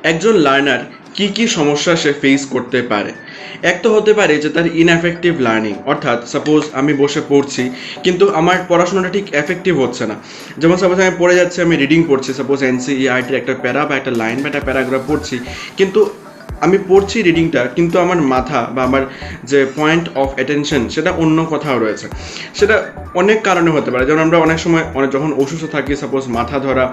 একজন লার্নার কি সমস্যা সে ফেস করতে পারে। এক তো হতে পারে যে তার ইনএফেক্টিভ লার্নিং, অর্থাৎ সাপোজ আমি বসে পড়ছি কিন্তু আমার পড়াশোনাটা ঠিক এফেক্টিভ হচ্ছে না। যেমন সাপোজ আমি পড়ে যাচ্ছি, আমি রিডিং পড়ছি, সাপোজ এনসিইআরটির একটা প্যারা বা একটা লাইন বা একটা প্যারাগ্রাফ পড়ছি, কিন্তু আমি পড়ছি রিডিংটা, কিন্তু আমার মাথা বা আমার যে পয়েন্ট অফ অ্যাটেনশন সেটা অন্য কোথাও রয়েছে। সেটা অনেক কারণে হতে পারে, যেমন আমরা অনেক সময় যখন অসুস্থ থাকি, সাপোজ মাথা ধরা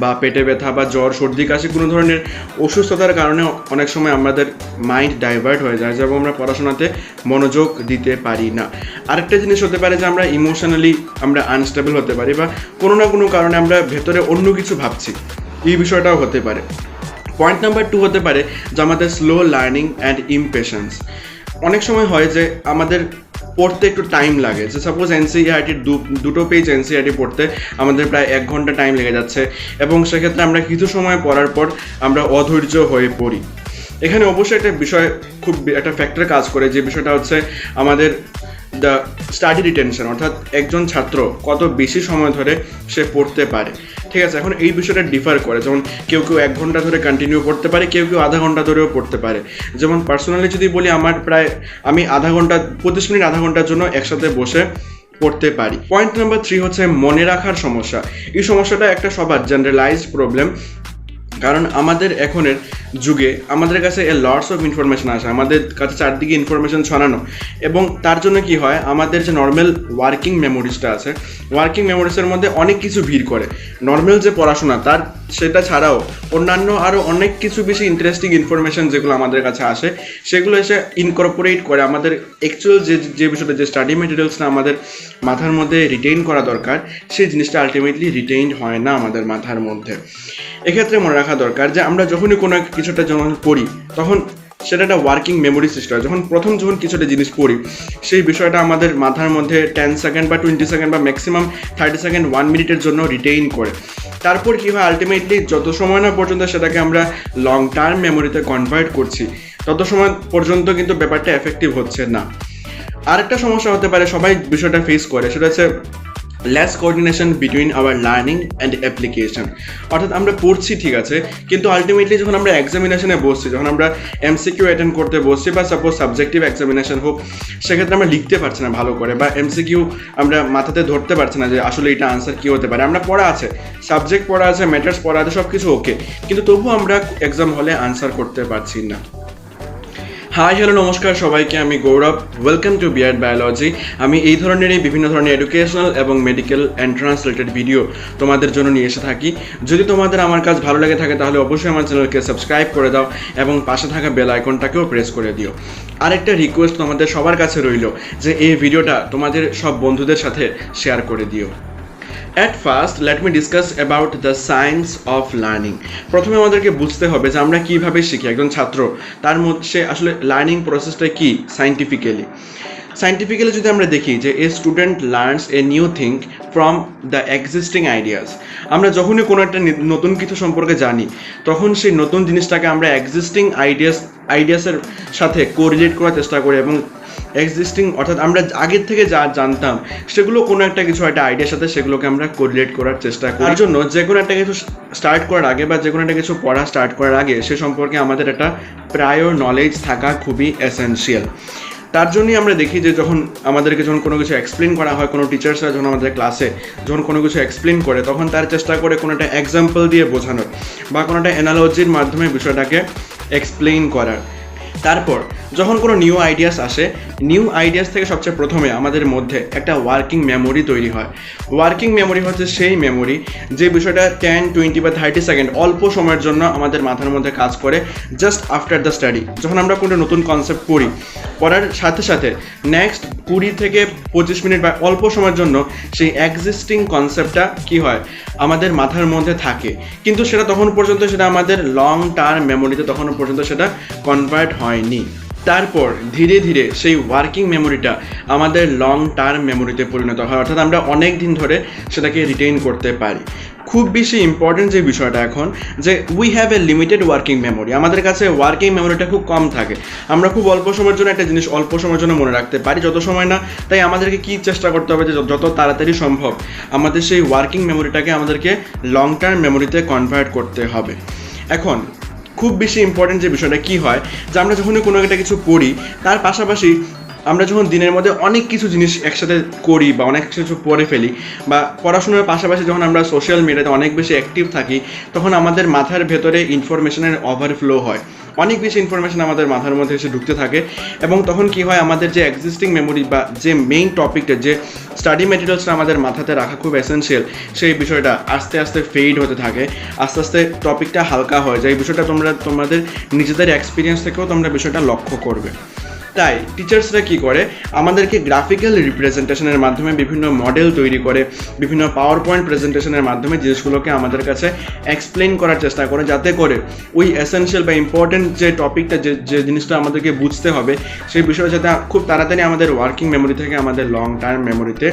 বা পেটে ব্যথা বা জ্বর সর্দি কাশি কোনো ধরনের অসুস্থতার কারণে অনেক সময় আমাদের মাইন্ড ডাইভার্ট হয়ে যায়, যেমন আমরা পড়াশোনাতে মনোযোগ দিতে পারি না। আরেকটা জিনিস হতে পারে যে আমরা ইমোশনালি আমরা আনস্টেবল হতে পারি, বা কোনো না কোনো কারণে আমরা ভেতরে অন্য কিছু ভাবছি, এই বিষয়টাও হতে পারে। পয়েন্ট নাম্বার 2 হতে পারে যে আমাদের স্লো লার্নিং অ্যান্ড ইমপেশেন্স। অনেক সময় হয় যে আমাদের পড়তে একটু টাইম লাগে, যে সাপোজ এনসিইআরটির দুটো পেজ এনসিইআরটি পড়তে আমাদের প্রায় 1 ঘন্টা টাইম লেগে যাচ্ছে, এবং সেক্ষেত্রে আমরা কিছু সময় পড়ার পর আমরা অধৈর্য হয়ে পড়ি। এখানে অবশ্যই একটা বিষয়, খুব একটা ফ্যাক্টর কাজ করে, যে বিষয়টা হচ্ছে আমাদের দ্য স্টাডি রিটেনশন, অর্থাৎ একজন ছাত্র কত বেশি সময় ধরে সে পড়তে পারে। ঠিক আছে, এখন এই বিষয়টা ডিফার করে, যেমন কেউ 1 ঘন্টা ধরে কন্টিনিউ পড়তে পারে, কেউ আধা ঘন্টা ধরেও পড়তে পারে। যেমন পার্সোনালি যদি বলি, আমি আধা ঘন্টা 25 মিনিট আধা ঘন্টার জন্য একসাথে বসে পড়তে পারি। পয়েন্ট নাম্বার 3 হচ্ছে মনে রাখার সমস্যা। এই সমস্যাটা একটা সবার জেনারেলাইজড প্রবলেম, কারণ আমাদের এখনের যুগে আমাদের কাছে লটস অফ ইনফরমেশন আসে, আমাদের কাছে চারদিকে ইনফরমেশন ছড়ানো, এবং তার জন্য কি হয়, আমাদের যে নর্মাল ওয়ার্কিং মেমোরিজটা আছে, ওয়ার্কিং মেমোরিজের মধ্যে অনেক কিছু ভিড় করে। নর্মাল যে পড়াশোনা সেটা ছাড়াও অন্যান্য আরও অনেক কিছু বেশি ইন্টারেস্টিং ইনফরমেশন যেগুলো আমাদের কাছে আসে, সেগুলো এসে ইনকর্পোরেট করে আমাদের অ্যাকচুয়াল যে বিষয়টা, যে স্টাডি মেটেরিয়ালসটা আমাদের মাথার মধ্যে রিটেইন করা দরকার, সেই জিনিসটা আলটিমেটলি রিটেইনড হয় না আমাদের মাথার মধ্যে। এক্ষেত্রে মনে রাখা দরকার যে আমরা যখনই কোনো কিছুটা যখন পড়ি, তখন সেটা একটা ওয়ার্কিং মেমোরি সিস্টেম। যখন কিছুটা জিনিস পড়ি, সেই বিষয়টা আমাদের মাথার মধ্যে 10 সেকেন্ড বা 20 সেকেন্ড বা ম্যাক্সিমাম 30 সেকেন্ড 1 মিনিটের জন্য রিটেইন করে। তারপর কী হয়, আলটিমেটলি যত সময় না পর্যন্ত সেটাকে আমরা লং টার্ম মেমোরিতে কনভার্ট করছি, তত সময় পর্যন্ত কিন্তু ব্যাপারটা এফেক্টিভ হচ্ছে না। আরেকটা সমস্যা হতে পারে, সবাই বিষয়টা ফেস করে, সেটা হচ্ছে less coordination between our learning and application. অর্থাৎ আমরা পড়ছি ঠিক আছে, কিন্তু আলটিমেটলি যখন আমরা এক্সামিনেশনে বসছি, যখন আমরা এমসিকিউ অ্যাটেন্ড করতে বসছি, বা সাপোজ সাবজেক্টিভ এক্সামিনেশন হোক, সেক্ষেত্রে আমরা লিখতে পারছি না ভালো করে, বা এমসিকিউ আমরা মাথাতে ধরতে পারছি না যে আসলে এটা আনসার কী হতে পারে। আমরা পড়া আছে, সাবজেক্ট পড়া আছে, ম্যাটার্স পড়া আছে, সব কিছু ওকে, কিন্তু তবুও আমরা এক্সাম হলে আনসার করতে পারছি না। হাই হ্যালো নমস্কার সবাইকে, আমি গৌরব, ওয়েলকাম টু বিয়ার্ড বায়োলজি। আমি এই ধরনেরই বিভিন্ন ধরনের এডুকেশনাল এবং মেডিকেল এন্ট্রান্স রিলেটেড ভিডিও তোমাদের জন্য নিয়ে এসে থাকি। যদি তোমাদের আমার কাজ ভালো লেগে থাকে, তাহলে অবশ্যই আমার চ্যানেলকে সাবস্ক্রাইব করে দাও এবং পাশে থাকা বেল আইকনটাকেও প্রেস করে দিও। আরেকটা রিকোয়েস্ট তোমাদের সবার কাছে রইল, যে এই ভিডিওটা তোমাদের সব বন্ধুদের সাথে শেয়ার করে দিও। At first, let me discuss about the science of learning. প্রথমে আমাদেরকে বুঝতে হবে যে আমরা কীভাবে শিখি। একজন ছাত্র, তার মধ্যে আসলে লার্নিং প্রসেসটা কি সাইন্টিফিক্যালি যদি আমরা দেখি, যে a student learns a new thing from the existing ideas. আমরা যখনই কোনো একটা নতুন কিছু সম্পর্কে জানি, তখন সেই নতুন জিনিসটাকে আমরা এক্সিস্টিং আইডিয়াসের সাথে কোরিলেট করার চেষ্টা করি, এবং এক্সিস্টিং অর্থাৎ আমরা আগের থেকে যা জানতাম সেগুলো কোনো একটা কিছু একটা আইডিয়ার সাথে সেগুলোকে আমরা কোরিলেট করার চেষ্টা করি। তার জন্য যে কোনো একটা কিছু স্টার্ট করার আগে বা যে কোনো একটা কিছু পড়া স্টার্ট করার আগে সে সম্পর্কে আমাদের একটা প্রায়র নলেজ থাকা খুবই এসেনশিয়াল। তার জন্যই আমরা দেখি যে যখন কোনো কিছু এক্সপ্লেন করা হয়, কোনো টিচার্সরা যখন আমাদের ক্লাসে যখন কোনো কিছু এক্সপ্লেন করে, তখন তার চেষ্টা করে কোনো একটা এক্সাম্পল দিয়ে বোঝানোর বা কোনো একটা অ্যানালজির মাধ্যমে বিষয়টাকে এক্সপ্লেন করার। তারপর যখন কোনো নিউ আইডিয়াস আসে, নিউ আইডিয়াস থেকে সবচেয়ে প্রথমে আমাদের মধ্যে একটা ওয়ার্কিং মেমোরি তৈরি হয়। ওয়ার্কিং মেমোরি হচ্ছে সেই মেমোরি যে বিষয়টা 10, 20 বা 30 সেকেন্ড অল্প সময়ের জন্য আমাদের মাথার মধ্যে কাজ করে, জাস্ট আফটার দ্য স্টাডি। যখন আমরা কোনো নতুন কনসেপ্ট পড়ার সাথে সাথে নেক্সট 20 থেকে 25 মিনিট বা অল্প সময়ের জন্য সেই এক্সিস্টিং কনসেপ্টটা কি হয়, আমাদের মাথার মধ্যে থাকে, কিন্তু সেটা তখন পর্যন্ত সেটা আমাদের লং টার্ম মেমোরিতে তখনও পর্যন্ত সেটা কনভার্ট হয়নি। তারপর ধীরে ধীরে সেই ওয়ার্কিং মেমোরিটা আমাদের লং টার্ম মেমোরিতে পরিণত হয়, অর্থাৎ আমরা অনেক দিন ধরে সেটাকে রিটেইন করতে পারি। খুব বেশি ইম্পর্টেন্ট যে বিষয়টা এখন, যে we have a limited working memory. আমাদের কাছে ওয়ার্কিং মেমোরিটা খুব কম থাকে। আমরা খুব অল্প সময়ের জন্য একটা জিনিস অল্প সময়ের জন্য মনে রাখতে পারি, যত সময় না। তাই আমাদেরকে কি চেষ্টা করতে হবে, যে যত তাড়াতাড়ি সম্ভব আমাদের সেই ওয়ার্কিং মেমোরিটাকে আমাদেরকে লং টার্ম মেমোরিতে কনভার্ট করতে হবে। এখন খুব বেশি ইম্পর্টেন্ট যে বিষয়টা কি হয় যে আমরা যখনই কোনো একটা কিছু পড়ি তার পাশাপাশি আমরা যখন দিনের মধ্যে অনেক কিছু জিনিস একসাথে করি বা অনেক কিছু পড়ে ফেলি বা পড়াশোনার পাশাপাশি যখন আমরা সোশ্যাল মিডিয়াতে অনেক বেশি অ্যাক্টিভ থাকি তখন আমাদের মাথার ভেতরে ইনফরমেশনের ওভারফ্লো হয়, অনেক বেশি ইনফরমেশন আমাদের মাথার মধ্যে এসে ঢুকতে থাকে এবং তখন কি হয় আমাদের যে এক্সিস্টিং মেমোরি বা যে মেইন টপিকটা যে স্টাডি ম্যাটেরিয়ালসটা আমাদের মাথাতে রাখা খুব এসেনশিয়াল সেই বিষয়টা আস্তে আস্তে ফেড হতে থাকে, আস্তে আস্তে টপিকটা হালকা হয়ে যায়। এই বিষয়টা তোমাদের নিজেদের এক্সপিরিয়েন্স থেকেও তোমরা বিষয়টা লক্ষ্য করবে। তাই টিচার্সরা কি করে আমাদেরকে গ্রাফিক্যাল রিপ্রেজেন্টেশনের মাধ্যমে বিভিন্ন মডেল তৈরি করে বিভিন্ন পাওয়ার পয়েন্ট প্রেজেন্টেশনের মাধ্যমে জিনিসগুলোকে আমাদের কাছে এক্সপ্লেন করার চেষ্টা করে যাতে করে ওই এসেনশিয়াল বা ইম্পর্টেন্ট যে টপিকটা যে জিনিসটা আমাদেরকে বুঝতে হবে সেই বিষয়টা যাতে খুব তাড়াতাড়ি আমাদের ওয়ার্কিং মেমোরি থেকে আমাদের লং টার্ম মেমোরিতে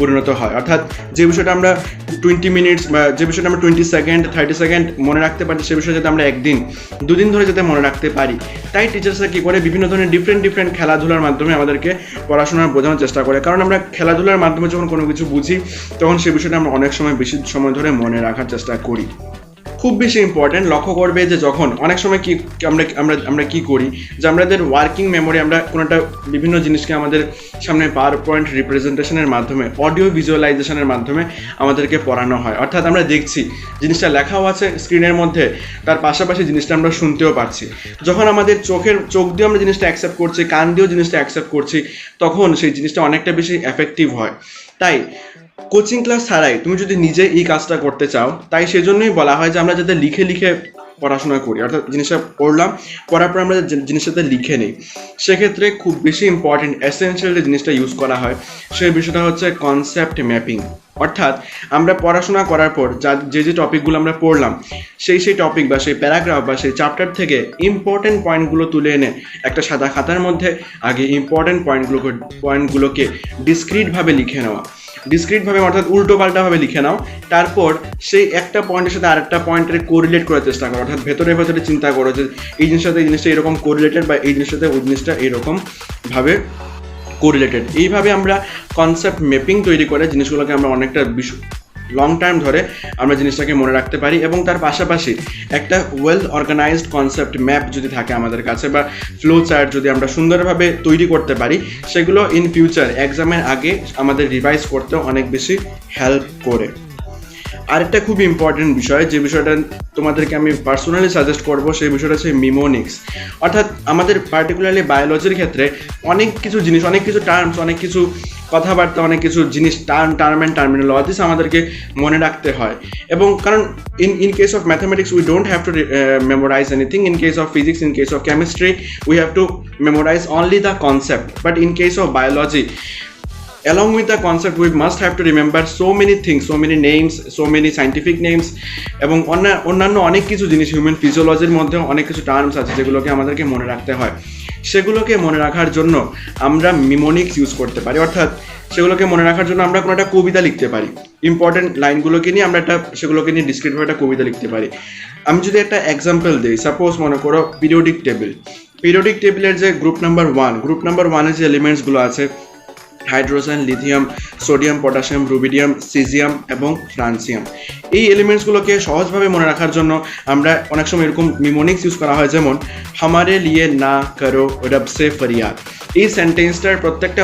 পরিণত হয়। অর্থাৎ যে বিষয়টা আমরা 20 মিনিটস বা যে বিষয়টা আমরা 20 সেকেন্ড 30 সেকেন্ড মনে রাখতে পারি সে বিষয়ে যাতে আমরা একদিন দুদিন ধরে যাতে মনে রাখতে পারি। তাই টিচার্সরা কী করে বিভিন্ন ধরনের ডিফারেন্ট খেলাধুলার মাধ্যমে আমাদেরকে পড়াশোনা বোঝানোর চেষ্টা করে, কারণ আমরা খেলাধুলার মাধ্যমে যখন কোনো কিছু বুঝি তখন সে বিষয়টা আমরা অনেক সময় বেশি সময় ধরে মনে রাখার চেষ্টা করি। খুব বেশি ইম্পর্টেন্ট, লক্ষ্য করবে যে যখন অনেক সময় কি আমরা কি করি যে আমাদের ওয়ার্কিং মেমোরি আমরা কোনোটা বিভিন্ন জিনিসকে আমাদের সামনে পাওয়ার পয়েন্ট রিপ্রেজেন্টেশনের মাধ্যমে অডিও ভিজুয়ালাইজেশনের মাধ্যমে আমাদেরকে পড়ানো হয়। অর্থাৎ আমরা দেখছি জিনিসটা লেখাও আছে স্ক্রিনের মধ্যে, তার পাশাপাশি জিনিসটা আমরা শুনতেও পাচ্ছি। যখন আমাদের চোখ দিয়ে আমরা জিনিসটা অ্যাকসেপ্ট করছি, কান দিয়েও জিনিসটা অ্যাকসেপ্ট করছি, তখন সেই জিনিসটা অনেকটা বেশি এফেক্টিভ হয়। তাই কোচিং ক্লাস ছাড়াই তুমি যদি নিজে এই কাজটা করতে চাও তাই সেজন্যই বলা হয় যে আমরা যাতে লিখে পড়াশোনা করি, অর্থাৎ জিনিসটা পড়ার পর আমরা জিনিসটাতে লিখে নিই। সেক্ষেত্রে খুব বেশি ইম্পর্টেন্ট এসেনশিয়াল যে জিনিসটা ইউজ করা হয় সেই বিষয়টা হচ্ছে কনসেপ্ট ম্যাপিং। অর্থাৎ আমরা পড়াশোনা করার পর যে টপিকগুলো আমরা পড়লাম সেই টপিক বা সেই প্যারাগ্রাফ বা সেই চ্যাপ্টার থেকে ইম্পর্টেন্ট পয়েন্টগুলো তুলে এনে একটা সাদা খাতার মধ্যে আগে ইম্পর্টেন্ট পয়েন্টগুলোকে ডিসক্রিটভাবে লিখে নেওয়া, ডিসক্রিটভাবে অর্থাৎ উল্টো পাল্টাভাবে লিখে নাও। তারপর সেই একটা পয়েন্টের সাথে আরেকটা পয়েন্টের কোরিলেট করার চেষ্টা করো, অর্থাৎ ভেতরে চিন্তা করো যে এই জিনিসটা এরকম কোরিলেটেড বা এই জিনিসটাতে ওই জিনিসটা এরকমভাবে কোরিলেটেড। এইভাবে আমরা কনসেপ্ট ম্যাপিং তৈরি করে জিনিসগুলোকে আমরা অনেকটা লং টার্ম ধরে আমরা জিনিসটাকে মনে রাখতে পারি। এবং তার পাশাপাশি একটা ওয়েল অর্গানাইজড কনসেপ্ট ম্যাপ যদি থাকে আমাদের কাছে বা ফ্লো চার্ট যদি আমরা সুন্দরভাবে তৈরি করতে পারি সেগুলো ইন ফিউচার এক্সামের আগে আমাদের রিভাইজ করতেও অনেক বেশি হেল্প করে। আরেকটা খুব ইম্পর্টেন্ট বিষয় যে বিষয়টা তোমাদেরকে আমি পার্সোনালি সাজেস্ট করবো সেই বিষয়টা হচ্ছে মিমোনিক্স। অর্থাৎ আমাদের পার্টিকুলারলি বায়োলজির ক্ষেত্রে অনেক কিছু জিনিস, অনেক কিছু টার্মস, অনেক কিছু কথাবার্তা, অনেক কিছু জিনিস টার্ম অ্যান্ড টার্মিনোলজিস আমাদেরকে মনে রাখতে হয়। এবং কারণ in case of mathematics we don't have to memorize anything, in case of physics, in case of chemistry we have to memorize only the concept, but in case of biology along with the concept we must have to remember so many things, so many names, so many scientific names এবং অন্যান্য অনেক কিছু জিনিস human ফিজিওলজির মধ্যে অনেক কিছু terms আছে যেগুলোকে আমাদেরকে মনে রাখতে হয়। সেগুলোকে মনে রাখার জন্য আমরা মিমোনিক্স ইউজ করতে পারি, অর্থাৎ সেগুলোকে মনে রাখার জন্য আমরা কোনো একটা কবিতা লিখতে পারি, ইম্পর্টেন্ট লাইনগুলোকে নিয়ে আমরা সেগুলোকে নিয়ে ডিসক্রিটভাবে একটা কবিতা লিখতে পারি। আমি যদি একটা এক্সাম্পল দিই, সাপোজ মনে করো পিরিয়ডিক টেবিলের যে গ্রুপ নাম্বার 1 যে এলিমেন্টসগুলো আছে hydrogen, lithium, sodium, potassium, rubidium, caesium এবং ফ্রান্সিয়াম, এই এলিমেন্টসগুলোকে সহজভাবে মনে রাখার জন্য আমরা অনেক সময় এরকম মিমোনিক্স ইউজ করা হয়। যেমন হামারে লিয়ে না করো রব সে ফরিয়াদ, এই সেন্টেন্সটার প্রত্যেকটা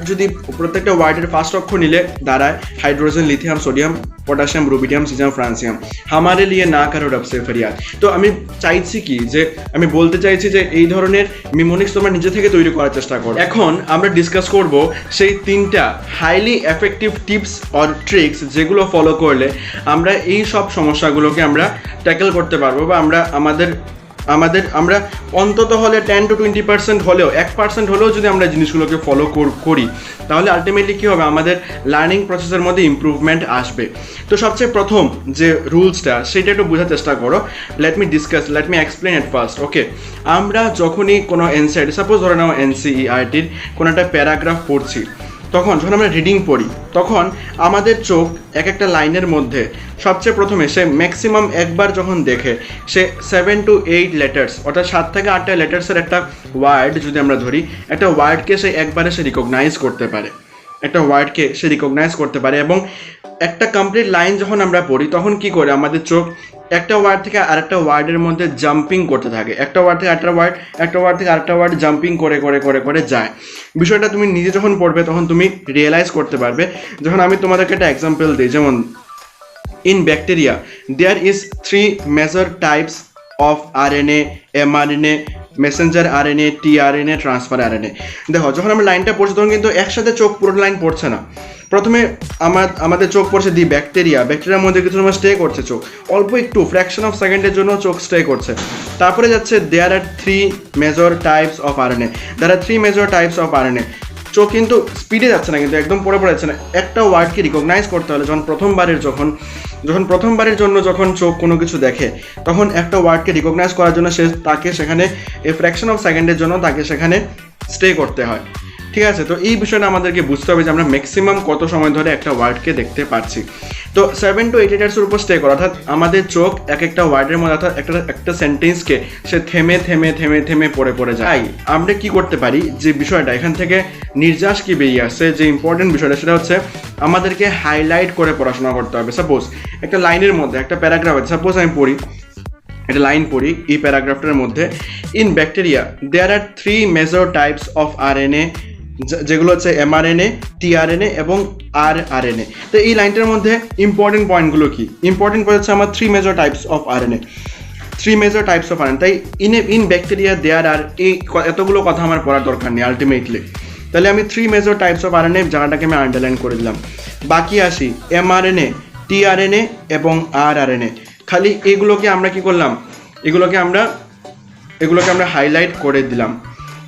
যদি প্রত্যেকটা ওয়ার্ডের ফার্স্ট অক্ষর নিলে দাঁড়ায় hydrogen, lithium, sodium, potassium, rubidium, caesium, francium, হামারে লিয়ে না করো রব সে ফরিয়াদ। তো আমি বলতে চাইছি যে এই ধরনের মিমোনিক্স তোমরা নিজে থেকে তৈরি করার চেষ্টা করো। এখন আমরা ডিসকাস করব সেই 3টা highly effective tips or tricks যেগুলো ফলো করলে আমরা এই সব সমস্যাগুলোকে আমরা ট্যাকেল করতে পারবো বা আমরা অন্তত হলে 10 to 20% হলেও 1% হলেও যদি আমরা জিনিসগুলোকে ফলো করি তাহলে আলটিমেটলি কী হবে, আমাদের লার্নিং প্রসেসের মধ্যে ইম্প্রুভমেন্ট আসবে। তো সবচেয়ে প্রথম যে রুলসটা সেটা একটু বোঝার চেষ্টা করো। Let me explain it first. Okay, আমরা যখনই কোনো এনসিইআরটি, সাপোজ ধরে নাও এনসিইআরটির কোনো একটা প্যারাগ্রাফ পড়ছি, তখন যখন আমরা রিডিং পড়ি তখন আমাদের চোখ একটা লাইনের মধ্যে সবচেয়ে প্রথমে সে ম্যাক্সিমাম একবার যখন দেখে সে 7 to 8 লেটার্স অর্থাৎ 7 থেকে 8টা লেটার্সের একটা ওয়ার্ড যদি আমরা ধরি, একটা ওয়ার্ডকে সে একবারে রিকগনাইজ করতে পারে। একটা ওয়ার্ডকে সে রিকগনাইজ করতে পারে। এবং একটা কমপ্লিট লাইন যখন আমরা পড়ি তখন কি করে আমাদের চোখ একটা ওয়ার্ড থেকে আরেকটা ওয়ার্ডের মধ্যে জাম্পিং করতে থাকে, একটা ওয়ার্ড থেকে আরেকটা ওয়ার্ড, একটা ওয়ার্ড থেকে আরেকটা ওয়ার্ড জাম্পিং করে করে করে করে যায়। বিষয়টা তুমি নিজে যখন পড়বে তখন তুমি রিয়েলাইজ করতে পারবে। যখন আমি তোমাদেরকে একটা এক্সাম্পল দিই, যেমন in bacteria there is 3 major types of RNA, mRNA, Messenger RNA, tRNA, transfer RNA। দেখো যখন আমরা লাইনটা পড়ছি তখন কিন্তু একসাথে চোখ পুরো লাইন পড়ছে না। প্রথমে আমাদের চোখ পড়ছে দি ব্যাকটেরিয়ার মধ্যে কিছু সময় স্টে করছে চোখ, অল্প একটু ফ্র্যাকশন অফ সেকেন্ডের জন্য চোখ স্টে করছে। তারপরে যাচ্ছে there are 3 major types of RNA, there are 3 major types of RNA। চোখ কিন্তু স্পিডে যাচ্ছে না, কিন্তু একদম পড়ে যাচ্ছে না। একটা ওয়ার্ডকে রিকগনাইজ করতে হলে যখন প্রথমবারের জন্য যখন চোখ কোনো কিছু দেখে তখন একটা ওয়ার্ডকে রিকগনাইজ করার জন্য তাকে সেখানে ফ্র্যাকশন অফ সেকেন্ডের জন্য তাকে সেখানে স্টে করতে হয়। ঠিক আছে, তো এই বিষয়টা আমাদেরকে বুঝতে হবে যে আমরা ম্যাক্সিমাম কত সময় ধরে একটা ওয়ার্ডকে দেখতে পারছি। তো 7 to 8 লিটার্সের উপর স্টে করা, অর্থাৎ আমাদের চোখ এক একটা ওয়ার্ডের মধ্যে, অর্থাৎ একটা সেন্টেন্সকে সে থেমে থেমে থেমে থেমে পড়ে যায়। আমরা কি করতে পারি, যে বিষয়টা এখান থেকে নির্যাস কি বেরিয়ে আসছে, যে ইম্পর্টেন্ট বিষয়টা সেটা হচ্ছে আমাদেরকে হাইলাইট করে পড়াশোনা করতে হবে। সাপোজ একটা লাইনের মধ্যে একটা প্যারাগ্রাফ আছে, সাপোজ আমি পড়ি একটা লাইন পড়ি এই প্যারাগ্রাফটার মধ্যে, in bacteria there are 3 major types of RNA, যেগুলো হচ্ছে mRNA, tRNA এবং rRNA। তো এই লাইনটার মধ্যে ইম্পর্টেন্ট পয়েন্টগুলো কি? ইম্পর্টেন্ট পয়েন্ট হচ্ছে আমার 3 major types of RNA, 3 major types of RNA। তাই ইন ব্যাকটেরিয়া দেয়ার আর এই এতগুলো কথা আমার পড়ার দরকার নেই আলটিমেটলি। তাহলে আমি 3 মেজর টাইপস অফ RNA জায়গাটাকে আমি আন্ডারলাইন করে দিলাম। বাকি আসি mRNA, tRNA এবং rRNA। খালি এগুলোকে আমরা কি করলাম, এগুলোকে আমরা হাইলাইট করে দিলাম।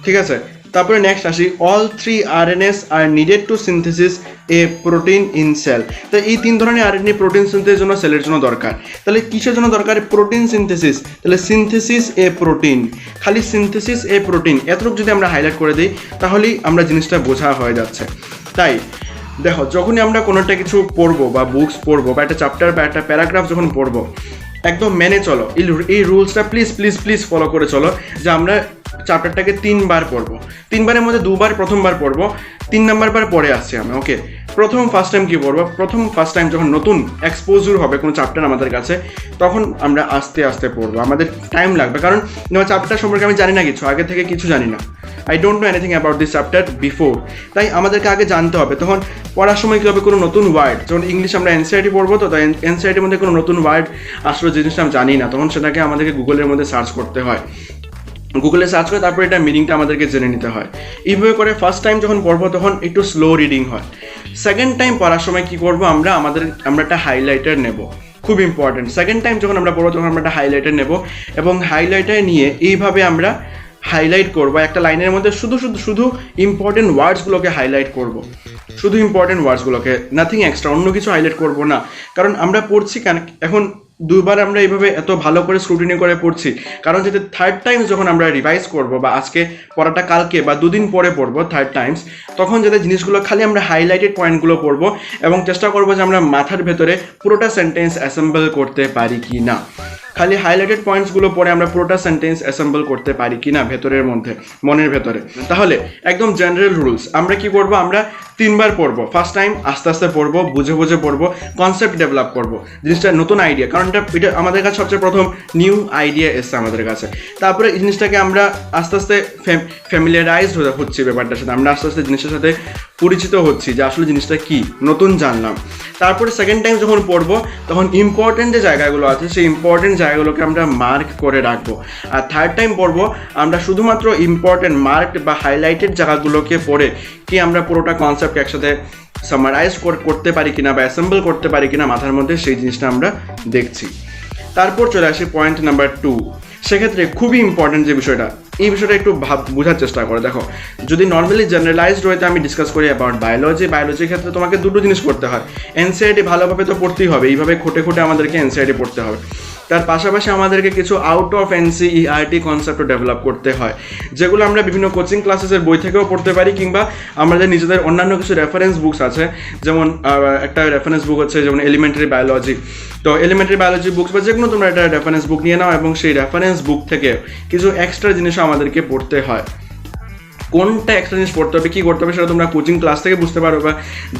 ঠিক আছে, তারপরে নেক্সট আসি all 3 RNAs are needed to synthesis a protein in cell. তো এই 3 ধরনের RNA প্রোটিন সিনথেসিসের জন্য সেলের জন্য দরকার। তাহলে কিসের জন্য দরকার? Protein synthesis. তাহলে সিনথেসিস এ প্রোটিন, খালি সিনথেসিস এ প্রোটিন এতটুকু যদি আমরা হাইলাইট করে দিই তাহলেই আমরা জিনিসটা বোঝা হয়ে যাচ্ছে। তাই দেখো যখনই আমরা কোনো একটা কিছু পড়বো বা বুকস পড়বো বা একটা চ্যাপ্টার বা একটা প্যারাগ্রাফ যখন পড়বো একদম মেনে চলো, এই রুলসটা প্লিজ ফলো করে চলো, যে আমরা চ্যাপ্টারটাকে 3 বার পড়বো। 3 বারের মধ্যে 2 বার প্রথমবার পড়বো, 3 নাম্বার বার পরে আসছি আমি। ওকে, ফার্স্ট টাইম কি পড়বো? ফার্স্ট টাইম যখন নতুন এক্সপোজার হবে কোনো চ্যাপ্টার আমাদের কাছে তখন আমরা আস্তে আস্তে পড়বো, আমাদের টাইম লাগবে। কারণ চ্যাপ্টার সম্পর্কে আমি জানি না কিছু, আগে থেকে কিছু জানি না, I don't know anything about this chapter before. তাই আমাদেরকে আগে জানতে হবে। তখন পড়ার সময় কী হবে, কোনো নতুন ওয়ার্ড, যেমন ইংলিশ আমরা NCERT পড়বো, তো তাই NCERTর মধ্যে কোনো নতুন ওয়ার্ড আসলে জিনিসটা আমি জানি না, তখন সেটাকে আমাদেরকে গুগলের মধ্যে সার্চ করতে হয়। গুগলে সার্চ করে তারপরে এটা মিনিংটা আমাদেরকে জেনে নিতে হয়। এইভাবে করে ফার্স্ট টাইম যখন পড়বো তখন একটু স্লো রিডিং হয়। সেকেন্ড টাইম পড়ার সময় কি করবো, আমরা একটা হাইলাইটার নেব, খুব ইম্পর্টেন্ট। সেকেন্ড টাইম যখন আমরা পড়বো তখন আমরা একটা হাইলাইটার নেব এবং হাইলাইটার নিয়ে এইভাবে আমরা হাইলাইট করবো একটা লাইনের মধ্যে শুধু ইম্পর্টেন্ট ওয়ার্ডসগুলোকে হাইলাইট করব, শুধু ইম্পর্টেন্ট ওয়ার্ডসগুলোকে, নাথিং এক্সট্রা, অন্য কিছু হাইলাইট করবো না। কারণ আমরা পড়ছি এখন 2 বার আমরা এইভাবে এত ভালো করে স্ক্রুটিনি করে পড়ছি, কারণ যদি থার্ড টাইম যখন আমরা রিভাইজ করবো বা আজকে পড়াটা কালকে বা 2 দিন পরে পড়বো থার্ড টাইমস, তখন যাতে জিনিসগুলো খালি আমরা হাইলাইটেড পয়েন্টগুলো পড়বো এবং চেষ্টা করবো যে আমরা মাথার ভেতরে পুরোটা সেন্টেন্স অ্যাসেম্বল করতে পারি কি না। খালি হাইলাইটেড পয়েন্টসগুলো পরে আমরা পুরোটা সেন্টেন্স অ্যাসেম্বল করতে পারি কি না মনের ভেতরে। তাহলে একদম জেনারেল রুলস, আমরা কি করবো, আমরা 3 বার পড়বো। ফার্স্ট টাইম আস্তে আস্তে পড়বো, বুঝে পড়বো, কনসেপ্ট ডেভেলপ করবো, জিনিসটা নতুন আইডিয়া, কারণ এটা আমাদের কাছে সবচেয়ে প্রথম নিউ আইডিয়া এসছে আমাদের কাছে। তারপরে এই জিনিসটাকে আমরা আস্তে আস্তে ফ্যামিলিয়ারাইজড হচ্ছি ব্যাপারটার সাথে, আমরা আস্তে আস্তে জিনিসের সাথে পরিচিত হচ্ছি যে আসলে জিনিসটা কি, নতুন জানলাম। তারপরে সেকেন্ড টাইম যখন পড়বো তখন ইম্পর্টেন্ট যে জায়গাগুলো আছে সেই ইম্পর্টেন্ট জায়গাগুলোকে আমরা মার্ক করে রাখবো। আর থার্ড টাইম পড়বো আমরা শুধুমাত্র ইম্পর্টেন্ট মার্ক বা হাইলাইটেড জায়গাগুলোকে পড়ে কি আমরা পুরোটা কনসেপ্ট একসাথে সামারাইজ করতে পারি কিনা বা অ্যাসেম্বল করতে পারি কিনা মাথার মধ্যে, সেই জিনিসটা আমরা দেখছি। তারপর চলে আসি পয়েন্ট নাম্বার 2। সেক্ষেত্রে খুবই ইম্পর্টেন্ট যে বিষয়টা, এই বিষয়টা একটু বোঝার চেষ্টা করে। দেখো যদি নর্মালি জেনারেলাইজড ওয়েতে আমি ডিসকাস করি অ্যাবাউট বায়োলজির ক্ষেত্রে তোমাকে 2টো জিনিস করতে হয়। NCERT ভালোভাবে তো পড়তেই হবে, এইভাবে খুঁটে আমাদেরকে NCERT পড়তে হবে। তার পাশাপাশি আমাদেরকে কিছু আউট অফ NCERT কনসেপ্টও ডেভেলপ করতে হয়, যেগুলো আমরা বিভিন্ন কোচিং ক্লাসেসের বই থেকেও পড়তে পারি, কিংবা আমাদের নিজেদের অন্যান্য কিছু রেফারেন্স বুকস আছে। যেমন একটা রেফারেন্স বুক হচ্ছে যেমন এলিমেন্টারি বায়োলজি, তো এলিমেন্টারি বায়োলজি বুকস বা যেগুলো তোমরা একটা রেফারেন্স বুক নিয়ে নাও এবং সেই রেফারেন্স বুক থেকে কিছু এক্সট্রা জিনিসও আমাদেরকে পড়তে হয়। কোনটা একটা জিনিস পড়তে হবে, কী করতে হবে সেটা তোমরা কোচিং ক্লাস থেকে বুঝতে পারবে বা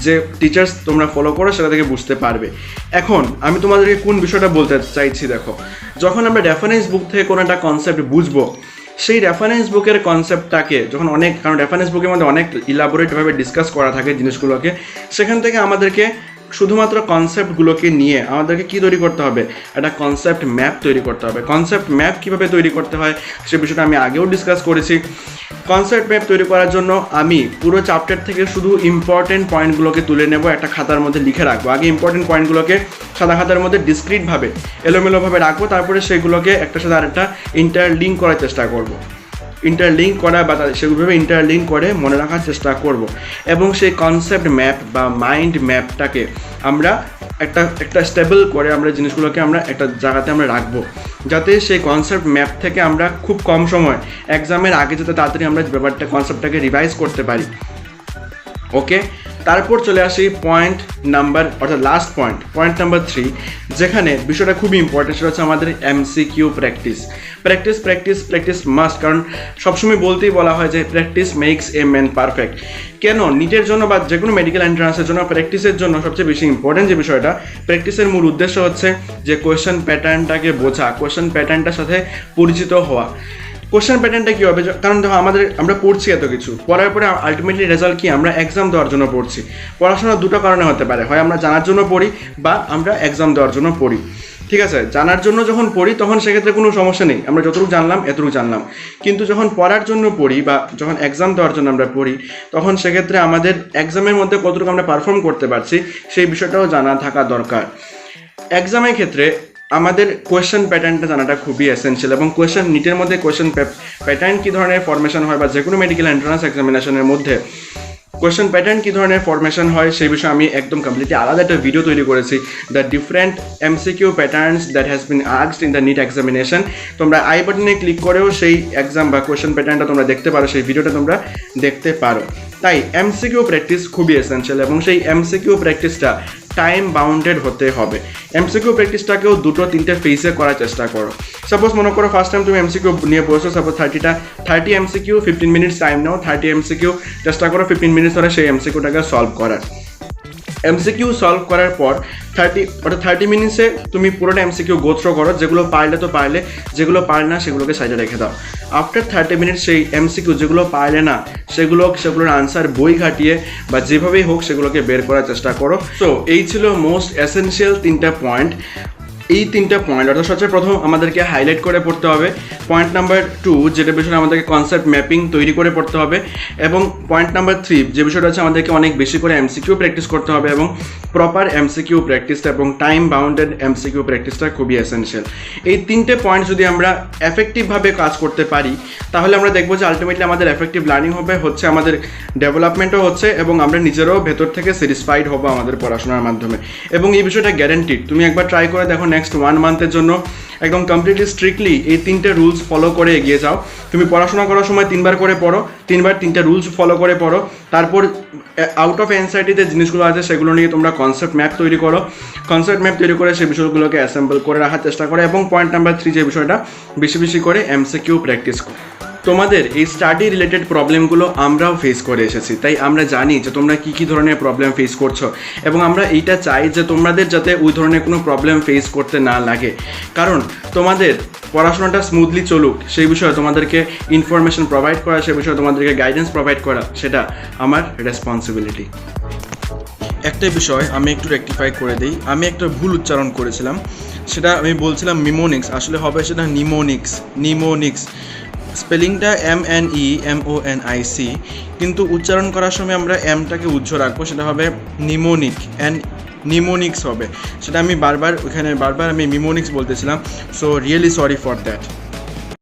যে টিচার্স তোমরা ফলো করো সেটা থেকে বুঝতে পারবে। এখন আমি তোমাদেরকে কোন বিষয়টা বলতে চাইছি, দেখো যখন আমরা রেফারেন্স বুক থেকে কোনো একটা কনসেপ্ট বুঝবো, সেই রেফারেন্স বুকের কনসেপ্টটাকে যখন কারণ রেফারেন্স বুকের মধ্যে অনেক ইলাবোরেটভাবে ডিসকাস করা থাকে জিনিসগুলোকে, সেখান থেকে আমাদেরকে শুধুমাত্র কনসেপ্টগুলোকে নিয়ে আমাদেরকে কী তৈরি করতে হবে, একটা কনসেপ্ট ম্যাপ তৈরি করতে হবে। কনসেপ্ট ম্যাপ কীভাবে তৈরি করতে হয় সে বিষয়টা আমি আগেও ডিসকাস করেছি। কনসেপ্ট ম্যাপ তৈরি করার জন্য আমি পুরো চ্যাপ্টার থেকে শুধু ইম্পর্টেন্ট পয়েন্টগুলোকে তুলে নেব, একটা খাতার মধ্যে লিখে রাখবো। আগে ইম্পর্টেন্ট পয়েন্টগুলোকে সাদা খাতার মধ্যে ডিসক্রিটভাবে এলোমেলোভাবে রাখবো, তারপরে সেগুলোকে একটা সাথে আরেকটা ইন্টারলিঙ্ক করার চেষ্টা করব। ইন্টারলিঙ্ক করা বা সেগুলোভাবে ইন্টারলিঙ্ক করে মনে রাখার চেষ্টা করব। এবং সেই কনসেপ্ট ম্যাপ বা মাইন্ড ম্যাপটাকে আমরা একটা স্টেবল করে আমরা জিনিসগুলোকে আমরা একটা জায়গাতে আমরা রাখবো, যাতে সেই কনসেপ্ট ম্যাপ থেকে আমরা খুব কম সময় এক্সামের আগে যাতে তাড়াতাড়ি আমরা ব্যাপারটা কনসেপ্টটাকে রিভাইজ করতে পারি। ওকে, তারপর চলে আসি পয়েন্ট লাস্ট পয়েন্ট নাম্বার 3, যেখানে বিষয়টা খুবই ইম্পর্টেন্ট, সেটা হচ্ছে আমাদের এমসিকিউ প্র্যাকটিস মাস্ট। কারণ সবসময় বলতেই বলা হয় যে practice makes a man perfect. কেন? নিটের জন্য বা যে কোনো মেডিকেল এন্ট্রান্সের জন্য প্র্যাকটিসের জন্য সবচেয়ে বেশি ইম্পর্টেন্ট যে বিষয়টা, প্র্যাকটিসের মূল উদ্দেশ্য হচ্ছে যে কোয়েশ্চেন প্যাটার্নটাকে বোঝা, কোয়েশ্চেন প্যাটার্নটার সাথে পরিচিত হওয়া। কোশ্চেন প্যাটার্নটা কী হবে, কারণ দেখো আমরা পড়ছি এত কিছু, পড়ার পরে আলটিমেটলি রেজাল্ট কি, আমরা এক্সাম দেওয়ার জন্য পড়ছি। পড়াশোনা দুটো কারণে হতে পারে, হয় আমরা জানার জন্য পড়ি বা আমরা এক্সাম দেওয়ার জন্য পড়ি। ঠিক আছে, জানার জন্য যখন পড়ি তখন সেক্ষেত্রে কোনো সমস্যা নেই, আমরা যতটুকু জানলাম এতটুকু জানলাম। কিন্তু যখন পড়ার জন্য পড়ি বা যখন এক্সাম দেওয়ার জন্য আমরা পড়ি, তখন সেক্ষেত্রে আমাদের এক্সামের মধ্যে কতটুকু আমরা পারফর্ম করতে পারছি সেই বিষয়টাও জানা থাকা দরকার। এক্সামের ক্ষেত্রে আমাদের কোয়েশ্চেন প্যাটার্নটা জানাটা খুবই এসেনশিয়াল। এবং নিটের মধ্যে কোয়েশ্চেন প্যাটার্ন কী ধরনের ফরমেশন হয় বা যে কোনো মেডিকেল এন্ট্রান্স এক্সামিনেশনের মধ্যে কোয়েশ্চেন প্যাটার্ন কী ধরনের ফরমেশন হয় সেই বিষয়ে আমি একদম কমপ্লিটলি আলাদা একটা ভিডিও তৈরি করেছি, the different MCQ patterns that has been asked in the NEET examination. তোমরা আই বাটনে ক্লিক করেও সেই এক্সাম বা কোয়েশ্চেন প্যাটার্নটা তোমরা দেখতে পারো, সেই ভিডিওটা তোমরা দেখতে পারো। তাই এমসিকিউ প্র্যাকটিস খুবই এসেনশিয়াল এবং সেই এমসিকিউ প্র্যাকটিসটা টাইম বাউন্ডেড হতে হবে। এমসিকিউ প্র্যাকটিসটাকেও 2-3টে ফেজে করার চেষ্টা করো। সাপোজ মনে করো ফার্স্ট টাইম তুমি এমসিকিউ নিয়ে বসছো, সাপোজ 30 এমসিকিউ, 15 মিনিটস টাইম নাও, 30 এমসিকিউ চেষ্টা করো 15 মিনিটস ধরে সেই এমসিকিউটাকে সলভ করার। এমসিকিউ সলভ করার পর 30 মিনিটসে তুমি পুরোটা এমসিকিউ গো থ্রো করো, যেগুলো পারলে তো পারলে, যেগুলো পারলে না সেগুলোকে সাইডে রেখে দাও। আফটার 30 মিনিটস সেই এমসিকিউ যেগুলো পারলে না সেগুলোর আনসার বই ঘাটিয়ে বা যেভাবেই হোক সেগুলোকে বের করার চেষ্টা করো। সো এই ছিল মোস্ট এসেনশিয়াল 3টা পয়েন্ট। এই 3টা পয়েন্ট অর্থাৎ সবচেয়ে প্রথম আমাদেরকে হাইলাইট করে পড়তে হবে। পয়েন্ট নাম্বার 2 যেটা বিষয়ে আমাদেরকে কনসেপ্ট ম্যাপিং তৈরি করে পড়তে হবে। এবং পয়েন্ট নাম্বার 3 যে বিষয়টা হচ্ছে আমাদেরকে অনেক বেশি করে এমসিকিউ প্র্যাকটিস করতে হবে এবং প্রপার এমসিকিউ প্র্যাকটিসটা এবং টাইম বাউন্ডেড এমসিকিউ প্র্যাকটিসটা খুবই এসেনশিয়াল। এই 3টে পয়েন্ট যদি আমরা এফেক্টিভভাবে কাজ করতে পারি তাহলে আমরা দেখবো যে আলটিমেটলি আমাদের এফেক্টিভ লার্নিং হচ্ছে, আমাদের ডেভেলপমেন্টও হচ্ছে এবং আমরা নিজেরাও ভেতর থেকে স্যাটিসফাইড হবো আমাদের পড়াশোনার মাধ্যমে। এবং এই বিষয়টা গ্যারান্টিড, তুমি একবার ট্রাই করে দেখো, নেক্সট 1 মান্থের জন্য একদম কমপ্লিটলি স্ট্রিক্টলি এই 3টে রুলস ফলো করে এগিয়ে যাও। তুমি পড়াশোনা করার সময় 3বার করে পড়ো, 3টে রুলস ফলো করে পড়ো, তারপর আউট অফ এনসাইটিতে জিনিসগুলো আছে সেগুলো নিয়ে তোমরা কনসেপ্ট ম্যাপ তৈরি করো। কনসেপ্ট ম্যাপ তৈরি করে সেই বিষয়গুলোকে অ্যাসেম্বল করে রাখার চেষ্টা করো। এবং পয়েন্ট নাম্বার 3 যে বিষয়টা, বেশি বেশি করে এমসিকিউ প্র্যাকটিস করো। তোমাদের এই স্টাডি রিলেটেড প্রবলেমগুলো আমরাও ফেস করে এসেছি, তাই আমরা জানি যে তোমরা কী ধরনের প্রবলেম ফেস করছো এবং আমরা এইটা চাই যে তোমাদের যাতে ওই ধরনের কোনো প্রবলেম ফেস করতে না লাগে। কারণ তোমাদের পড়াশোনাটা স্মুথলি চলুক সেই বিষয়ে তোমাদেরকে ইনফরমেশন প্রোভাইড করা, সেই বিষয়ে তোমাদেরকে গাইডেন্স প্রোভাইড করা, সেটা আমার রেসপন্সিবিলিটি। একটা বিষয় আমি একটু রেকটিফাই করে দিই, আমি একটা ভুল উচ্চারণ করেছিলাম, সেটা আমি বলছিলাম মিমোনিক্স, আসলে হবে সেটা নিমোনিক্স। স্পেলিংটা MNEMONIC, কিন্তু উচ্চারণ করার সময় আমরা এমটাকে উজ্জ্ব রাখবো, সেটা হবে নিমোনিক্স হবে। সেটা আমি বারবার আমি মিমোনিক্স বলতেছিলাম, so really sorry for that.